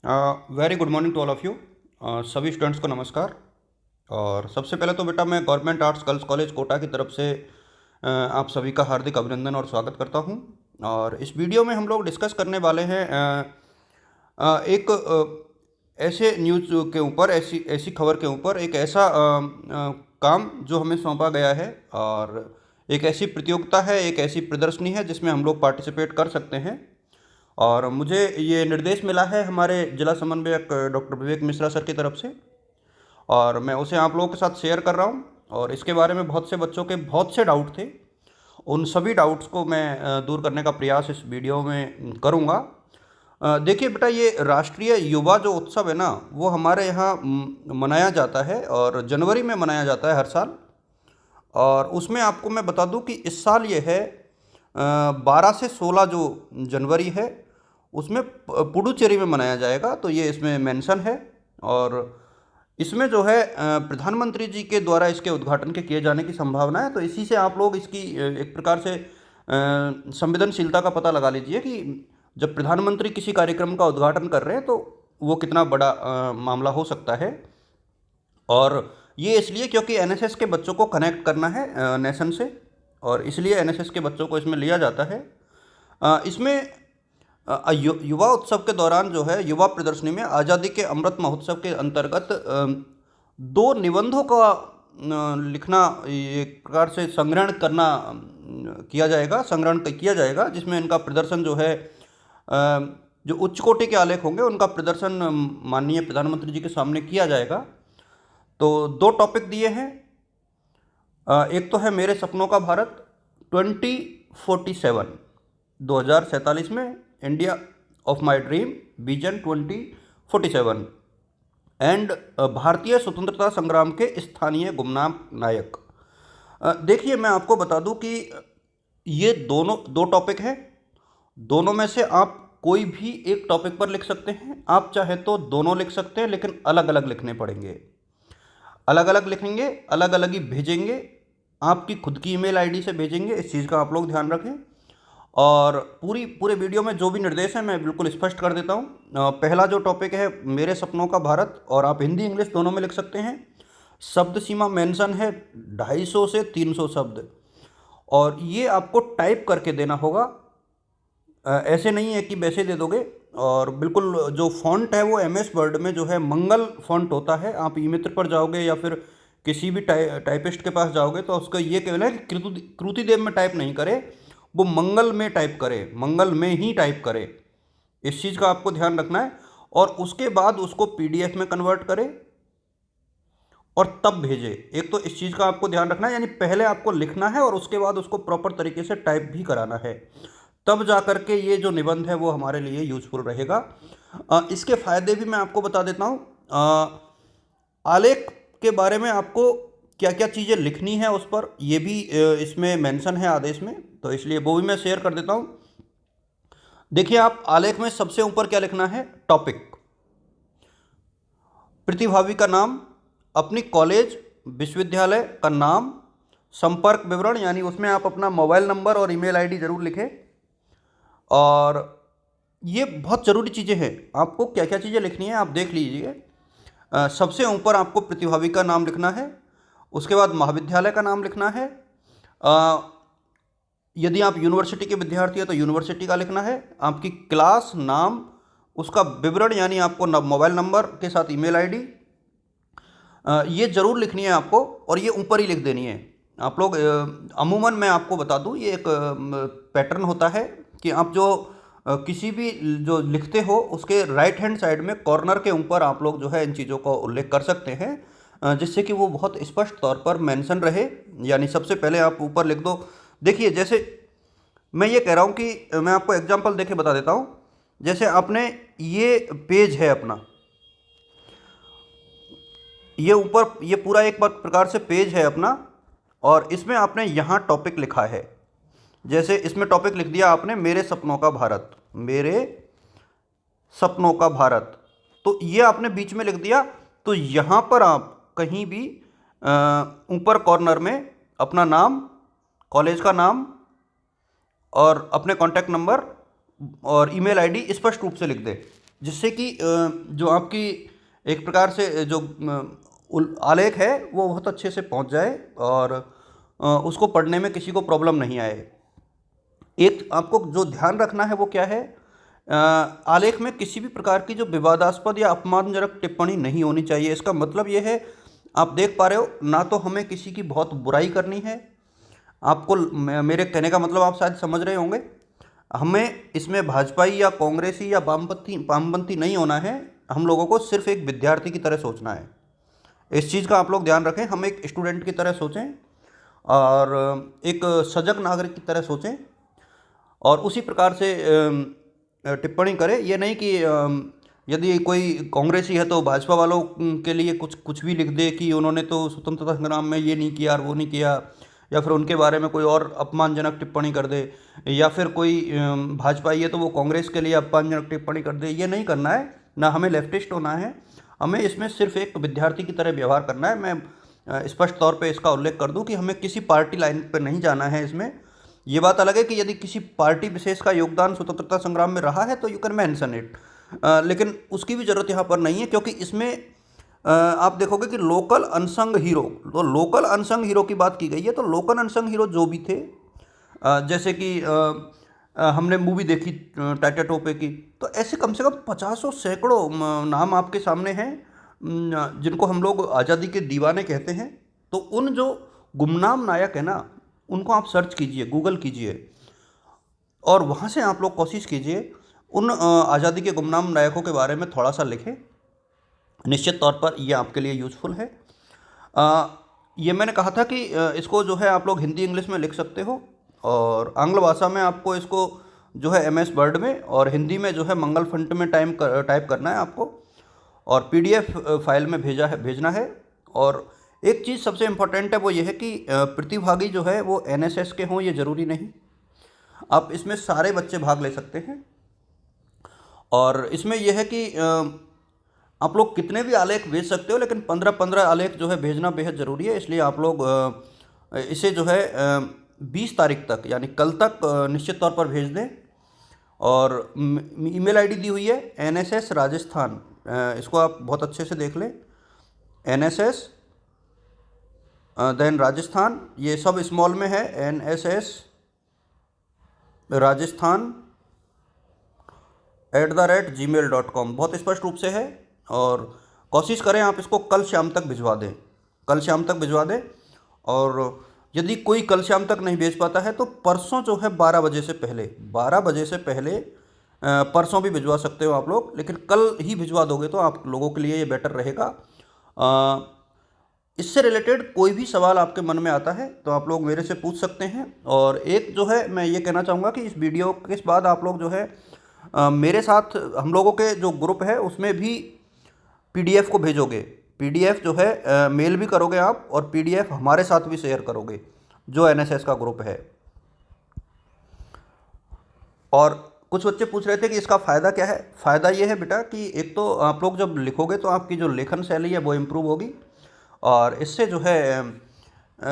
Very good morning to all of you. सभी students को नमस्कार। और सबसे पहले तो बेटा मैं government arts girls college Kota की तरफ से आप सभी का हार्दिक अभिनंदन और स्वागत करता हूं। और इस वीडियो में हम लोग डिस्कस करने वाले हैं एक ऐसे न्यूज़ के ऊपर, ऐसी ऐसी खबर के ऊपर, एक ऐसा काम जो हमें सौंपा गया है, और एक ऐसी प्रतियोगिता है, एक ऐसी प्रदर्शनी है जिसमें हम लोग पार्टिसिपेट कर सकते हैं। और मुझे ये निर्देश मिला है हमारे जिला समन्वयक डॉक्टर विवेक मिश्रा सर की तरफ से, और मैं उसे आप लोगों के साथ शेयर कर रहा हूँ। और इसके बारे में बहुत से बच्चों के बहुत से डाउट थे, उन सभी डाउट्स को मैं दूर करने का प्रयास इस वीडियो में करूँगा। देखिए बेटा, ये राष्ट्रीय युवा जो उत्सव है ना, वो हमारे यहाँ मनाया जाता है और जनवरी में मनाया जाता है हर साल। और उसमें आपको मैं बता दूं कि इस साल ये है 12 से 16 जो जनवरी है, उसमें पुडुचेरी में मनाया जाएगा। तो ये इसमें मेंशन है। और इसमें जो है प्रधानमंत्री जी के द्वारा इसके उद्घाटन के किए जाने की संभावना है। तो इसी से आप लोग इसकी एक प्रकार से संवेदनशीलता का पता लगा लीजिए कि जब प्रधानमंत्री किसी कार्यक्रम का उद्घाटन कर रहे हैं तो वो कितना बड़ा मामला हो सकता है। और ये इसलिए क्योंकि एनएसएस के बच्चों को कनेक्ट करना है नेशन से, और इसलिए एनएसएस के बच्चों को इसमें लिया जाता है। इसमें युवा उत्सव के दौरान जो है, युवा प्रदर्शनी में आज़ादी के अमृत महोत्सव के अंतर्गत दो निबंधों का लिखना, एक प्रकार से संग्रहण करना किया जाएगा, संग्रहण किया जाएगा, जिसमें इनका प्रदर्शन जो है, जो उच्च कोटि के आलेख होंगे उनका प्रदर्शन माननीय प्रधानमंत्री जी के सामने किया जाएगा। तो दो टॉपिक दिए हैं। एक तो है मेरे सपनों का भारत 2047, 2047 में India of my dream vision 2047, and भारतीय स्वतंत्रता संग्राम के स्थानीय गुमनाम नायक। देखिए, मैं आपको बता दूं कि ये दोनों दो टॉपिक हैं। दोनों में से आप कोई भी एक टॉपिक पर लिख सकते हैं। आप चाहे तो दोनों लिख सकते हैं, लेकिन अलग अलग लिखने पड़ेंगे। अलग अलग लिखेंगे, अलग अलग ही भेजेंगे, आपकी खुद की ईमेल आईडी से भेजेंगे। इस चीज़ का आप लोग ध्यान रखें। और पूरे वीडियो में जो भी निर्देश है मैं बिल्कुल स्पष्ट कर देता हूँ। पहला जो टॉपिक है मेरे सपनों का भारत, और आप हिंदी इंग्लिश दोनों में लिख सकते हैं। शब्द सीमा मेंशन है 250 से 300 शब्द, और ये आपको टाइप करके देना होगा। ऐसे नहीं है कि वैसे दे दोगे। और बिल्कुल जो फ़ॉन्ट है वो एमएस वर्ड में जो है मंगल फ़ॉन्ट होता है। आप ई मित्र पर जाओगे या फिर किसी भी टाइपिस्ट के पास जाओगे तो उसका ये कहना है कि कृतिदेव में टाइप नहीं करे, वो मंगल में टाइप करे, मंगल में ही टाइप करे। इस चीज़ का आपको ध्यान रखना है। और उसके बाद उसको पीडीएफ में कन्वर्ट करे और तब भेजे। एक तो इस चीज़ का आपको ध्यान रखना है, यानी पहले आपको लिखना है और उसके बाद उसको प्रॉपर तरीके से टाइप भी कराना है, तब जा कर के ये जो निबंध है वो हमारे लिए यूजफुल रहेगा। इसके फ़ायदे भी मैं आपको बता देता हूँ। आलेख के बारे में आपको क्या क्या चीज़ें लिखनी है उस पर, ये भी इसमें मेंशन है आदेश में, तो इसलिए वो भी मैं शेयर कर देता हूँ। देखिए, आप आलेख में सबसे ऊपर क्या लिखना है? टॉपिक, प्रतिभागी का नाम, अपनी कॉलेज विश्वविद्यालय का नाम, संपर्क विवरण, यानी उसमें आप अपना मोबाइल नंबर और ईमेल आईडी ज़रूर लिखें। और ये बहुत ज़रूरी चीज़ें हैं। आपको क्या क्या चीज़ें लिखनी है आप देख लीजिए। सबसे ऊपर आपको प्रतिभागी का नाम लिखना है। उसके बाद महाविद्यालय का नाम लिखना है। यदि आप यूनिवर्सिटी के विद्यार्थी हैं तो यूनिवर्सिटी का लिखना है। आपकी क्लास नाम, उसका विवरण, यानी आपको मोबाइल नंबर के साथ ईमेल आईडी, ये ज़रूर लिखनी है आपको, और ये ऊपर ही लिख देनी है। आप लोग अमूमन मैं आपको बता दूं, ये एक पैटर्न होता है कि आप जो किसी भी जो लिखते हो उसके राइट हैंड साइड में कॉर्नर के ऊपर आप लोग जो है इन चीज़ों का उल्लेख कर सकते हैं, जिससे कि वो बहुत स्पष्ट तौर पर मेंशन रहे। यानी सबसे पहले आप ऊपर लिख दो। देखिए, जैसे मैं ये कह रहा हूँ कि मैं आपको एग्जांपल देके बता देता हूँ। जैसे आपने ये पेज है अपना, ये ऊपर ये पूरा एक प्रकार से पेज है अपना, और इसमें आपने यहाँ टॉपिक लिखा है। जैसे इसमें टॉपिक लिख दिया आपने मेरे सपनों का भारत, मेरे सपनों का भारत, तो ये आपने बीच में लिख दिया। तो यहाँ पर आप कहीं भी ऊपर कॉर्नर में अपना नाम, कॉलेज का नाम और अपने कॉन्टैक्ट नंबर और ईमेल आईडी स्पष्ट रूप से लिख दें। जिससे कि जो आपकी एक प्रकार से जो आलेख है वो बहुत अच्छे से पहुंच जाए और उसको पढ़ने में किसी को प्रॉब्लम नहीं आए। एक आपको जो ध्यान रखना है वो क्या है, आलेख में किसी भी प्रकार की जो विवादास्पद या अपमानजनक टिप्पणी नहीं होनी चाहिए। इसका मतलब ये है, आप देख पा रहे हो, ना तो हमें किसी की बहुत बुराई करनी है, आपको मेरे कहने का मतलब आप शायद समझ रहे होंगे, हमें इसमें भाजपाई या कांग्रेसी या वामपंथी नहीं होना है। हम लोगों को सिर्फ एक विद्यार्थी की तरह सोचना है। इस चीज़ का आप लोग ध्यान रखें, हम एक स्टूडेंट की तरह सोचें और एक सजग नागरिक की तरह सोचें और उसी प्रकार से टिप्पणी करें। ये नहीं कि यदि कोई कांग्रेसी है तो भाजपा वालों के लिए कुछ कुछ भी लिख दे कि उन्होंने तो स्वतंत्रता संग्राम में ये नहीं किया और वो नहीं किया, या फिर उनके बारे में कोई और अपमानजनक टिप्पणी कर दे, या फिर कोई भाजपाई है तो वो कांग्रेस के लिए अपमानजनक टिप्पणी कर दे। ये नहीं करना है, ना हमें लेफ्टिस्ट होना है, हमें इसमें सिर्फ एक विद्यार्थी की तरह व्यवहार करना है। मैं स्पष्ट तौर पे इसका उल्लेख कर दूं कि हमें किसी पार्टी लाइन पर नहीं जाना है इसमें। ये बात अलग है कि यदि किसी पार्टी विशेष का योगदान स्वतंत्रता संग्राम में रहा है तो यू कैन मेंशन इट, लेकिन उसकी भी ज़रूरत यहाँ पर नहीं है, क्योंकि इसमें आप देखोगे कि लोकल अनसंग हीरो, तो लोकल अनसंग हीरो की बात की गई है। तो लोकल अनसंग हीरो जो भी थे, जैसे कि हमने मूवी देखी टाटा टोपे की, तो ऐसे कम से कम पचासों सैकड़ों नाम आपके सामने हैं जिनको हम लोग आज़ादी के दीवाने कहते हैं। तो उन जो गुमनाम नायक है ना, उनको आप सर्च कीजिए, गूगल कीजिए और वहाँ से आप लोग कोशिश कीजिए उन आज़ादी के गुमनाम नायकों के बारे में थोड़ा सा लिखें। निश्चित तौर पर ये आपके लिए यूज़फुल है। ये मैंने कहा था कि इसको जो है आप लोग हिंदी इंग्लिश में लिख सकते हो और आंग्ल भाषा में आपको इसको जो है MS वर्ड में, और हिंदी में जो है मंगल फंट में टाइप करना है आपको और PDF फाइल में भेजना है। और एक चीज़ सबसे इम्पोर्टेंट है वो ये है कि प्रतिभागी जो है वो NSS के हों, ये ज़रूरी नहीं। आप इसमें सारे बच्चे भाग ले सकते हैं और इसमें यह है कि आप लोग कितने भी आलेख भेज सकते हो, लेकिन 15-15 आलेख जो है भेजना बेहद ज़रूरी है। इसलिए आप लोग इसे जो है 20 तारीख तक यानी कल तक निश्चित तौर पर भेज दें। और ईमेल आईडी दी हुई है NSS राजस्थान, इसको आप बहुत अच्छे से देख लें, NSS देन राजस्थान, ये सब स्मॉल में है, NSS राजस्थान @gmail.com, बहुत स्पष्ट रूप से है। और कोशिश करें आप इसको कल शाम तक भिजवा दें, कल शाम तक भिजवा दें। और यदि कोई कल शाम तक नहीं भेज पाता है तो परसों जो है 12 बजे से पहले, 12 बजे से पहले परसों भी भिजवा सकते हो आप लोग, लेकिन कल ही भिजवा दोगे तो आप लोगों के लिए ये बेटर रहेगा। इससे रिलेटेड कोई भी सवाल आपके मन में आता है तो आप लोग मेरे से पूछ सकते हैं। और एक जो है मैं ये कहना चाहूँगा कि इस वीडियो के बाद आप लोग जो है मेरे साथ, हम लोगों के जो ग्रुप है उसमें भी PDF को भेजोगे। PDF जो है मेल भी करोगे आप और PDF हमारे साथ भी शेयर करोगे, जो NSS का ग्रुप है। और कुछ बच्चे पूछ रहे थे कि इसका फ़ायदा क्या है। फ़ायदा ये है बेटा कि एक तो आप लोग जब लिखोगे तो आपकी जो लेखन शैली है वो इम्प्रूव होगी, और इससे जो है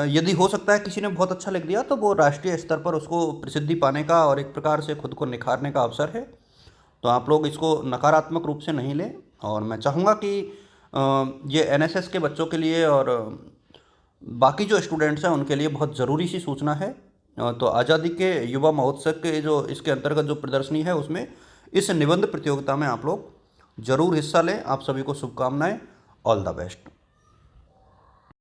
यदि हो सकता है किसी ने बहुत अच्छा लिख दिया तो वो राष्ट्रीय स्तर पर उसको प्रसिद्धि पाने का और एक प्रकार से खुद को निखारने का अवसर है। तो आप लोग इसको नकारात्मक रूप से नहीं लें। और मैं चाहूँगा कि ये NSS के बच्चों के लिए और बाकी जो स्टूडेंट्स हैं उनके लिए बहुत ज़रूरी सी सूचना है। तो आज़ादी के युवा महोत्सव के जो इसके अंतर्गत जो प्रदर्शनी है उसमें इस निबंध प्रतियोगिता में आप लोग ज़रूर हिस्सा लें। आप सभी को शुभकामनाएं। All the best.